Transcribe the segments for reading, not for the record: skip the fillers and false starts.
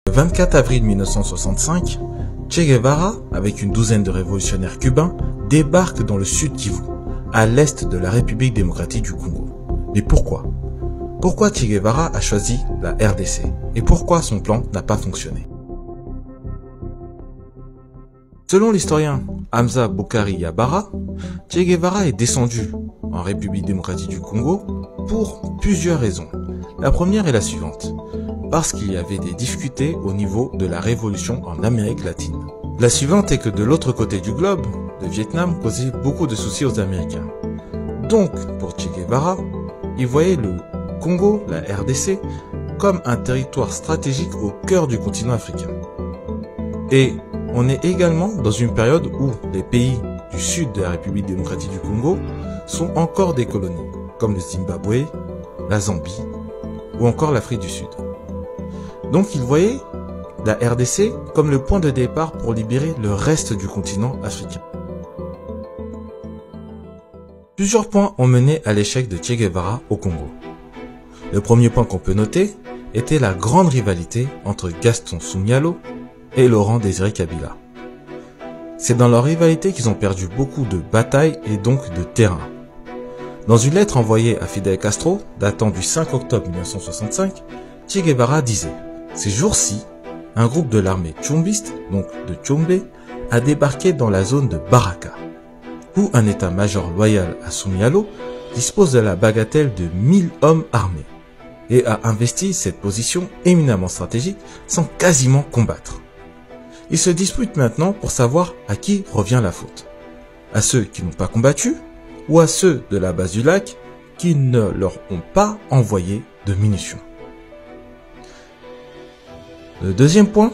Le 24 avril 1965, Che Guevara, avec une douzaine de révolutionnaires cubains, débarque dans le sud Kivu, à l'est de la République démocratique du Congo. Mais pourquoi? Pourquoi Che Guevara a choisi la RDC? Et pourquoi son plan n'a pas fonctionné? Selon l'historien Hamza Boukari Yabara, Che Guevara est descendu en République démocratique du Congo pour plusieurs raisons. La première est la suivante, parce qu'il y avait des difficultés au niveau de la révolution en Amérique latine. La suivante est que de l'autre côté du globe, le Vietnam causait beaucoup de soucis aux Américains. Donc, pour Che Guevara, il voyait le Congo, la RDC, comme un territoire stratégique au cœur du continent africain. Et on est également dans une période où les pays du sud de la République démocratique du Congo sont encore des colonies, comme le Zimbabwe, la Zambie ou encore l'Afrique du Sud. Donc il voyait la RDC comme le point de départ pour libérer le reste du continent africain. Plusieurs points ont mené à l'échec de Che Guevara au Congo. Le premier point qu'on peut noter était la grande rivalité entre Gaston Soumyalo et Laurent Désiré Kabila. C'est dans leur rivalité qu'ils ont perdu beaucoup de batailles et donc de terrain. Dans une lettre envoyée à Fidel Castro, datant du 5 octobre 1965, Che Guevara disait « Ces jours-ci, un groupe de l'armée tchombiste, donc de Tchombe, a débarqué dans la zone de Baraka, où un état-major loyal à Soumyalo dispose de la bagatelle de 1000 hommes armés et a investi cette position éminemment stratégique sans quasiment combattre. Ils se disputent maintenant pour savoir à qui revient la faute. À ceux qui n'ont pas combattu ou à ceux de la base du lac qui ne leur ont pas envoyé de munitions. Le deuxième point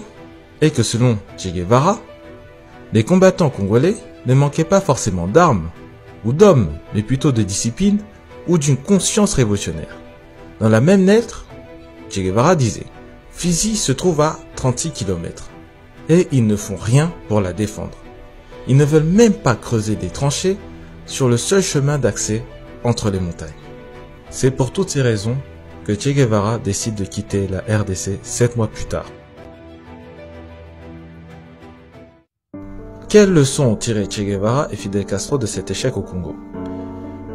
est que selon Che Guevara, les combattants congolais ne manquaient pas forcément d'armes ou d'hommes, mais plutôt de discipline ou d'une conscience révolutionnaire. Dans la même lettre, Che Guevara disait « Fizi se trouve à 36 km et ils ne font rien pour la défendre. Ils ne veulent même pas creuser des tranchées sur le seul chemin d'accès entre les montagnes. » C'est pour toutes ces raisons que Che Guevara décide de quitter la RDC 7 mois plus tard. Quelles leçons ont tiré Che Guevara et Fidel Castro de cet échec au Congo?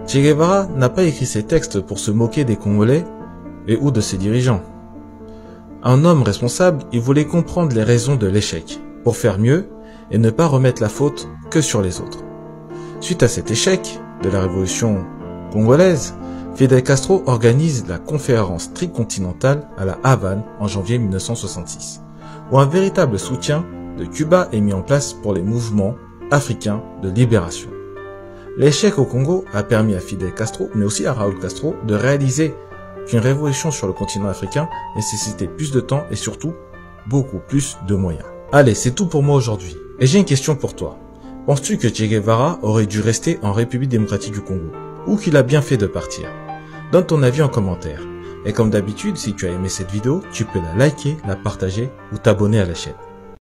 Che Guevara n'a pas écrit ses textes pour se moquer des Congolais et ou de ses dirigeants. Un homme responsable, il voulait comprendre les raisons de l'échec, pour faire mieux et ne pas remettre la faute que sur les autres. Suite à cet échec de la révolution congolaise, Fidel Castro organise la conférence tricontinentale à la Havane en janvier 1966, où un véritable soutien de Cuba est mis en place pour les mouvements africains de libération. L'échec au Congo a permis à Fidel Castro, mais aussi à Raúl Castro, de réaliser qu'une révolution sur le continent africain nécessitait plus de temps et surtout beaucoup plus de moyens. Allez, c'est tout pour moi aujourd'hui. Et j'ai une question pour toi. Penses-tu que Che Guevara aurait dû rester en République démocratique du Congo, ou qu'il a bien fait de partir? Donne ton avis en commentaire. Et comme d'habitude, si tu as aimé cette vidéo, tu peux la liker, la partager ou t'abonner à la chaîne.